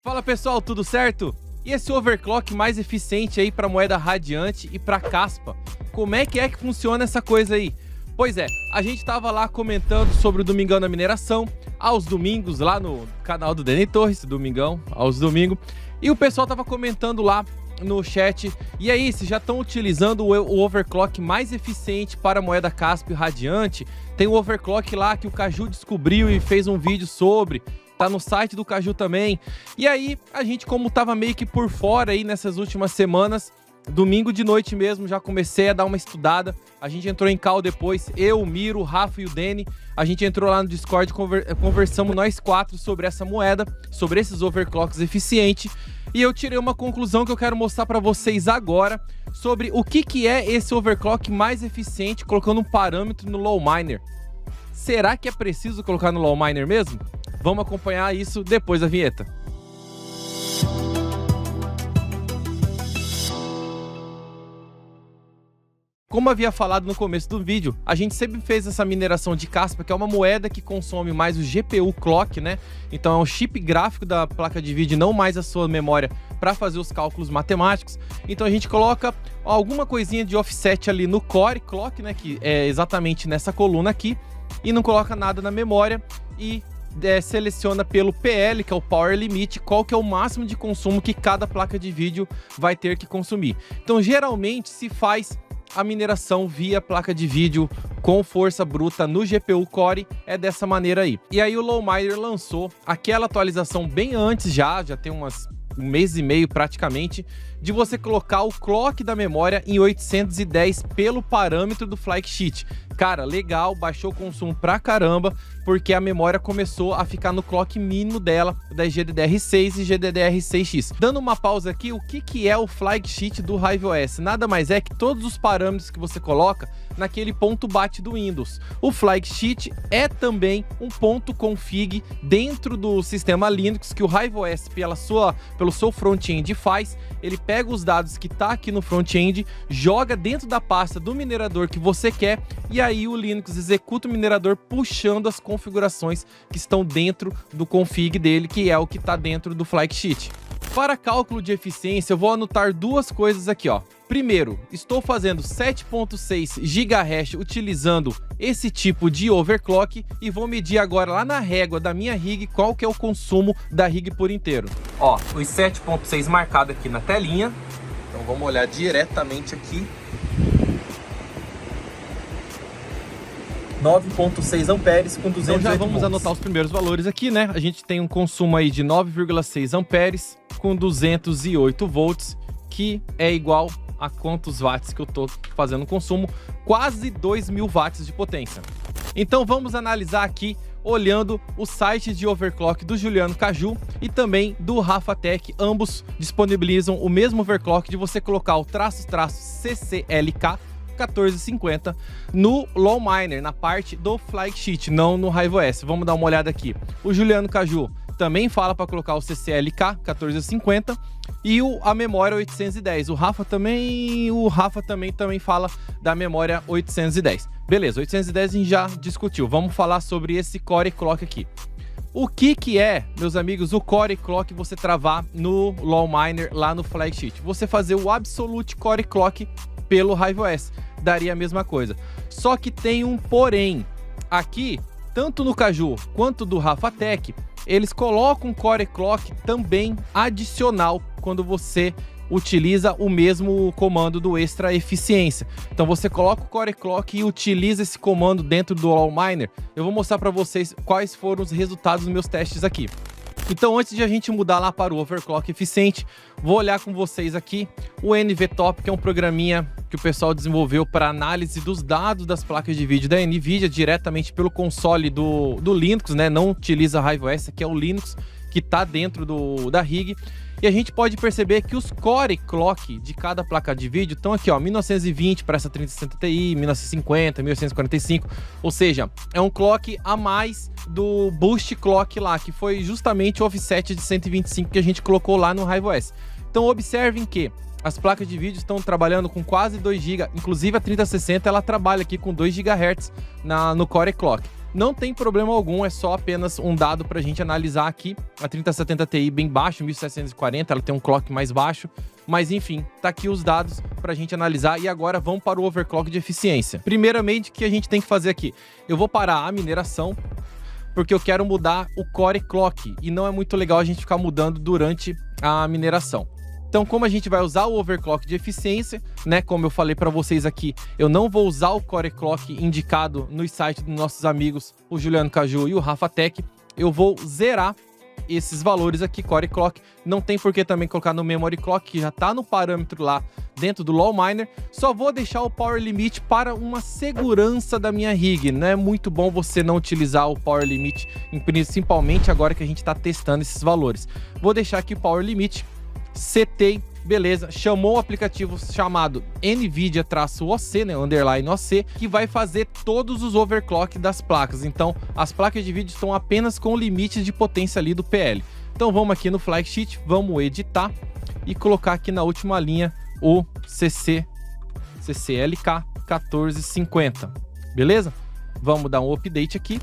Fala pessoal, tudo certo? E esse overclock mais eficiente aí para moeda radiante e para caspa? Como é que funciona essa coisa aí? Pois é, a gente tava lá comentando sobre o Domingão da Mineração, aos domingos lá no canal do Deni Torres, Domingão, aos domingos, e o pessoal tava comentando lá no chat, e aí, se já estão utilizando o overclock mais eficiente para moeda caspa e radiante? Tem o overclock lá que o Caju descobriu e fez um vídeo sobre, tá no site do Caju também. E aí, a gente, como tava meio que por fora aí nessas últimas semanas, domingo de noite mesmo, já comecei a dar uma estudada. A gente entrou em call depois, eu, o Miro, o Rafa e o Deni. A gente entrou lá no Discord, conversamos nós quatro sobre essa moeda, sobre esses overclocks eficientes. E eu tirei uma conclusão que eu quero mostrar para vocês agora sobre o que é esse overclock mais eficiente, colocando um parâmetro no low miner. Será que é preciso colocar no low miner mesmo? Vamos acompanhar isso depois da vinheta. Como havia falado no começo do vídeo, a gente sempre fez essa mineração de caspa, que é uma moeda que consome mais o GPU clock, né? Então é um chip gráfico da placa de vídeo, não mais a sua memória para fazer os cálculos matemáticos. Então a gente coloca alguma coisinha de offset ali no core clock, né? Que é exatamente nessa coluna aqui, e não coloca nada na memória e seleciona pelo PL, que é o Power Limit, qual que é o máximo de consumo que cada placa de vídeo vai ter que consumir. Então geralmente se faz a mineração via placa de vídeo com força bruta no GPU Core, é dessa maneira aí. E aí o Lowminer lançou aquela atualização bem antes já tem um mês e meio praticamente, de você colocar o clock da memória em 810 pelo parâmetro do Flykcheat. Cara, legal, baixou o consumo pra caramba, porque a memória começou a ficar no clock mínimo dela, da GDDR6 e GDDR6X. Dando uma pausa aqui, o que é o Flykcheat do RiveOS? Nada mais é que todos os parâmetros que você coloca naquele ponto bate do Windows. O Flykcheat é também um ponto config dentro do sistema Linux que o RiveOS, pelo seu front-end faz. Ele pega os dados que tá aqui no front-end, joga dentro da pasta do minerador que você quer, e aí o Linux executa o minerador puxando as configurações que estão dentro do config dele, que é o que está dentro do Flykcheat. Para cálculo de eficiência, eu vou anotar duas coisas aqui, ó. Primeiro, estou fazendo 7.6 GHz utilizando esse tipo de overclock e vou medir agora lá na régua da minha rig qual que é o consumo da rig por inteiro. Ó, os 7.6 marcado aqui na telinha. Então vamos olhar diretamente aqui. 9.6 amperes com 208 Então já vamos volts. Anotar os primeiros valores aqui, né? A gente tem um consumo aí de 9,6 amperes com 208 volts, que é igual a quantos watts que eu tô fazendo consumo, quase 2.000 watts de potência. Então vamos analisar aqui olhando o site de overclock do Juliano Caju e também do Rafa Tech. Ambos disponibilizam o mesmo overclock de você colocar o _CCLK 1450 no Lowminer, na parte do Flykcheat, não no RiveOS. Vamos dar uma olhada aqui. O Juliano Caju também fala para colocar o CCLK 1450 e a memória 810. O Rafa também fala da memória 810. Beleza, 810 a gente já discutiu. Vamos falar sobre esse Core Clock aqui. O que é, meus amigos, o Core Clock você travar no Lowminer lá no Flykcheat? Você fazer o Absolute Core Clock pelo RiveOS, daria a mesma coisa. Só que tem um porém. Aqui, tanto no Caju quanto do Rafa Tech, eles colocam um Core Clock também adicional quando você utiliza o mesmo comando do Extra Eficiência. Então você coloca o Core Clock e utiliza esse comando dentro do Lowminer. Eu vou mostrar para vocês quais foram os resultados dos meus testes aqui. Então, antes de a gente mudar lá para o overclock eficiente, vou olhar com vocês aqui o NVTop, que é um programinha que o pessoal desenvolveu para análise dos dados das placas de vídeo da NVIDIA diretamente pelo console do Linux, né? Não utiliza RiveOS, que é o Linux que está dentro da rig. E a gente pode perceber que os Core Clock de cada placa de vídeo estão aqui, ó, 1920 para essa 3060 Ti, 1950, 1845, ou seja, é um clock a mais do Boost Clock lá, que foi justamente o offset de 125 que a gente colocou lá no RiveOS. Então observem que as placas de vídeo estão trabalhando com quase 2 GB, inclusive a 3060 ela trabalha aqui com 2 GHz no Core Clock. não tem problema algum, é só apenas um dado pra gente analisar aqui. A 3070 Ti bem baixo, 1740, ela tem um clock mais baixo, mas enfim, tá aqui os dados pra gente analisar. E agora vamos para o overclock de eficiência. Primeiramente, o que a gente tem que fazer aqui? Eu vou parar a mineração, porque eu quero mudar o core clock, e não é muito legal a gente ficar mudando durante a mineração. Então, como a gente vai usar o overclock de eficiência, né, como eu falei para vocês aqui, eu não vou usar o core clock indicado nos sites dos nossos amigos, o Juliano Caju e o Rafa Tech. Eu vou zerar esses valores aqui, core clock. Não tem por que também colocar no memory clock, que já está no parâmetro lá dentro do LoL Miner. Só vou deixar o power limit para uma segurança da minha rig. Não é muito bom você não utilizar o power limit, principalmente agora que a gente está testando esses valores. Vou deixar aqui o power limit. Setei, beleza, chamou o aplicativo chamado NVIDIA-OC, né, underline OC, que vai fazer todos os overclock das placas. Então, as placas de vídeo estão apenas com o limite de potência ali do PL. Então, vamos aqui no Flysheet, vamos editar e colocar aqui na última linha o CCLK 1450, beleza? Vamos dar um update aqui.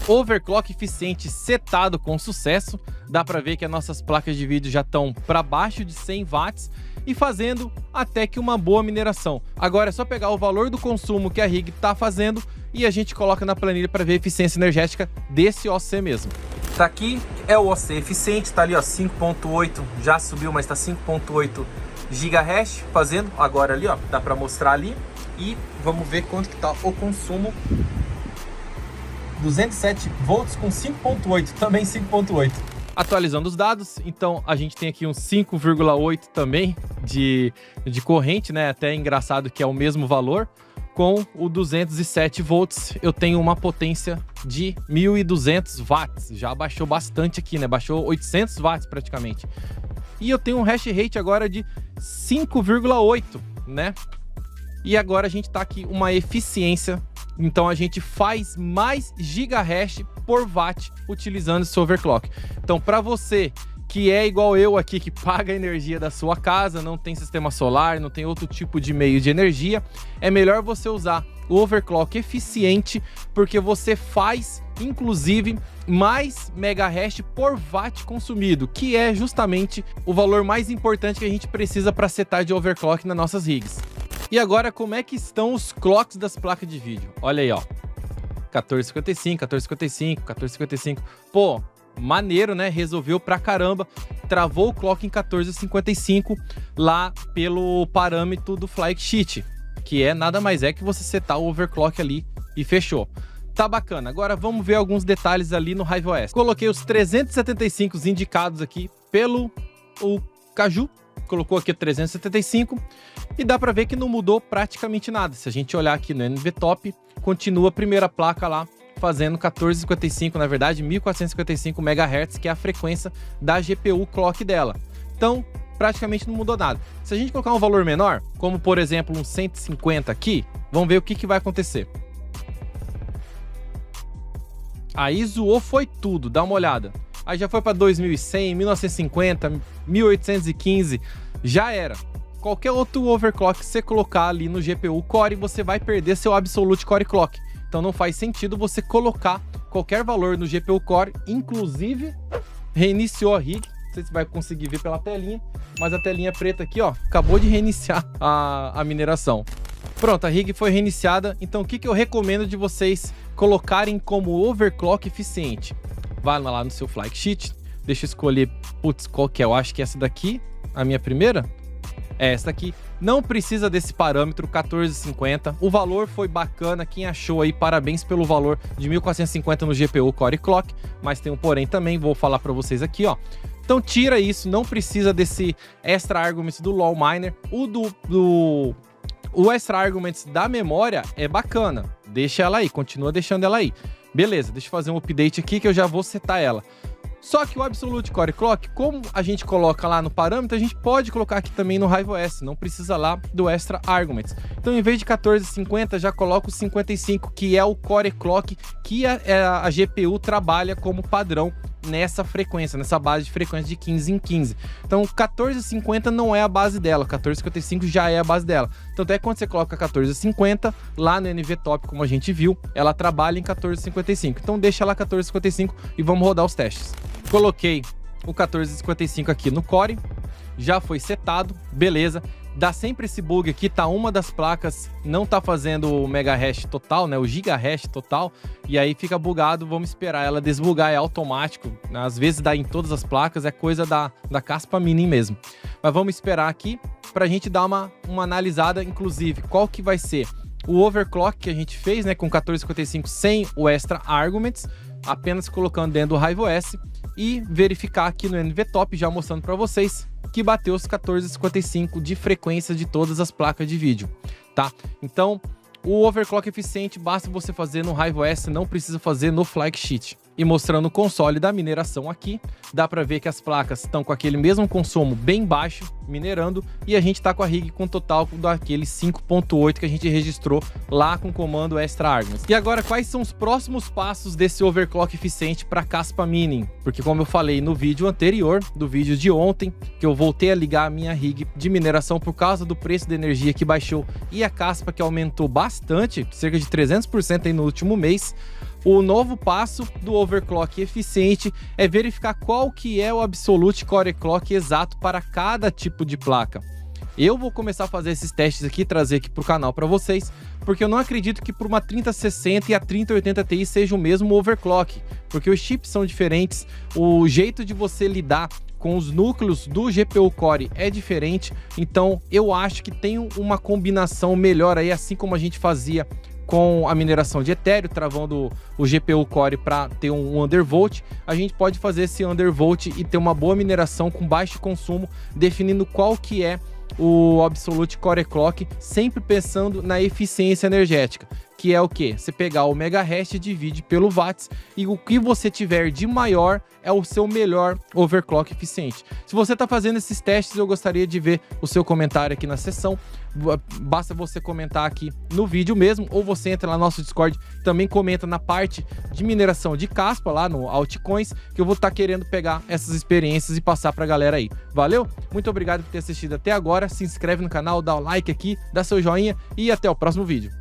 Overclock eficiente setado com sucesso. Dá para ver que as nossas placas de vídeo já estão para baixo de 100 watts e fazendo até que uma boa mineração. Agora é só pegar o valor do consumo que a rig está fazendo e a gente coloca na planilha para ver a eficiência energética desse OC mesmo. Tá aqui, é o OC eficiente, tá ali ó, 5.8, já subiu, mas tá 5.8 GHz fazendo agora ali ó, dá para mostrar ali. E vamos ver quanto que tá o consumo. 207 volts com 5.8, também 5.8. Atualizando os dados, então a gente tem aqui um 5,8 também de corrente, né? Até engraçado que é o mesmo valor. Com o 207 volts, eu tenho uma potência de 1.200 watts. Já baixou bastante aqui, né? Baixou 800 watts praticamente. E eu tenho um hash rate agora de 5,8, né? E agora a gente tá aqui uma eficiência. Então a gente faz mais gigahash por watt utilizando esse overclock. Então para você que é igual eu aqui, que paga a energia da sua casa, não tem sistema solar, não tem outro tipo de meio de energia, é melhor você usar o overclock eficiente, porque você faz inclusive mais megahash por watt consumido, que é justamente o valor mais importante que a gente precisa para setar de overclock nas nossas rigs. E agora, como é que estão os clocks das placas de vídeo? Olha aí, ó. 1455, 1455, 1455. Pô, maneiro, né? Resolveu pra caramba. Travou o clock em 1455 lá pelo parâmetro do Flysheet, que é nada mais é que você setar o overclock ali e fechou. Tá bacana. Agora vamos ver alguns detalhes ali no HiveOS. Coloquei os 375 indicados aqui pelo Caju. Colocou aqui 375 e dá para ver que não mudou praticamente nada. Se a gente olhar aqui no NVTop, continua a primeira placa lá fazendo 1455, na verdade 1455 MHz, que é a frequência da GPU clock dela. Então, praticamente não mudou nada. Se a gente colocar um valor menor, como por exemplo um 150 aqui, vamos ver o que vai acontecer. Aí zoou foi tudo, dá uma olhada. Aí já foi para 2100, 1950, 1815, já era. Qualquer outro overclock que você colocar ali no GPU Core, você vai perder seu Absolute Core Clock. Então não faz sentido você colocar qualquer valor no GPU Core, inclusive reiniciou a rig. Não sei se vai conseguir ver pela telinha, mas a telinha preta aqui, ó, acabou de reiniciar a mineração. Pronto, a rig foi reiniciada. Então o que eu recomendo de vocês colocarem como overclock eficiente? Vai lá no seu Flysheet, deixa eu escolher, putz, qual que é? Eu acho que essa daqui, a minha primeira, é essa daqui. Não precisa desse parâmetro, 1450. O valor foi bacana, quem achou aí, parabéns pelo valor de 1450 no GPU Core Clock, mas tem um porém também, vou falar para vocês aqui, ó. Então tira isso, não precisa desse extra arguments do LoL Miner. O extra arguments da memória é bacana, deixa ela aí, continua deixando ela aí. Beleza, deixa eu fazer um update aqui que eu já vou setar ela. Só que o Absolute Core Clock, como a gente coloca lá no parâmetro, a gente pode colocar aqui também no HiveOS, não precisa lá do Extra Arguments. Então, em vez de 1450, já coloco o 55, que é o Core Clock que a GPU trabalha como padrão nessa frequência, nessa base de frequência de 15 em 15. Então 14,50 não é a base dela, 14,55 já é a base dela. Tanto é que quando você coloca 14,50 lá no NVTop, como a gente viu, ela trabalha em 14,55. Então deixa lá 14,55 e vamos rodar os testes. Coloquei o 14,55 aqui no Core, já foi setado, beleza. Dá sempre esse bug aqui, tá? Uma das placas não tá fazendo o mega hash total, né? O giga hash total. E aí fica bugado, vamos esperar ela desbugar, é automático. Às vezes dá em todas as placas, é coisa da Caspa Mini mesmo. Mas vamos esperar aqui pra gente dar uma analisada, inclusive, qual que vai ser o overclock que a gente fez, né? Com 14,55 sem o extra arguments, apenas colocando dentro do RaivoS e verificar aqui no NVTop, já mostrando pra vocês que bateu os 14,55 de frequência de todas as placas de vídeo, tá? Então, o overclock eficiente basta você fazer no RaivoS, não precisa fazer no Flysheet. E mostrando o console da mineração aqui, dá para ver que as placas estão com aquele mesmo consumo bem baixo, minerando, e a gente está com a rig com total daquele 5.8 que a gente registrou lá com o comando extra arguments. E agora, quais são os próximos passos desse overclock eficiente para Caspa Mini? Porque como eu falei no vídeo anterior, do vídeo de ontem, que eu voltei a ligar a minha rig de mineração por causa do preço da energia que baixou e a Caspa que aumentou bastante, cerca de 300% aí no último mês. O novo passo do overclock eficiente é verificar qual que é o absolute core clock exato para cada tipo de placa. Eu vou começar a fazer esses testes aqui, trazer aqui para o canal para vocês, porque eu não acredito que por uma 3060 e a 3080 Ti seja o mesmo overclock, porque os chips são diferentes, o jeito de você lidar com os núcleos do GPU Core é diferente, então eu acho que tem uma combinação melhor aí, assim como a gente fazia com a mineração de Ethereum, travando o GPU Core para ter um undervolt, a gente pode fazer esse undervolt e ter uma boa mineração com baixo consumo, definindo qual que é o Absolute Core Clock, sempre pensando na eficiência energética, que é o que? Você pegar o mega hash, divide pelo watts, e o que você tiver de maior é o seu melhor overclock eficiente. Se você está fazendo esses testes, eu gostaria de ver o seu comentário aqui na seção. Basta você comentar aqui no vídeo mesmo, ou você entra lá no nosso Discord, também comenta na parte de mineração de Caspa, lá no Altcoins, que eu vou estar querendo pegar essas experiências e passar pra galera aí. Valeu? Muito obrigado por ter assistido até agora, se inscreve no canal, dá o like aqui, dá seu joinha e até o próximo vídeo.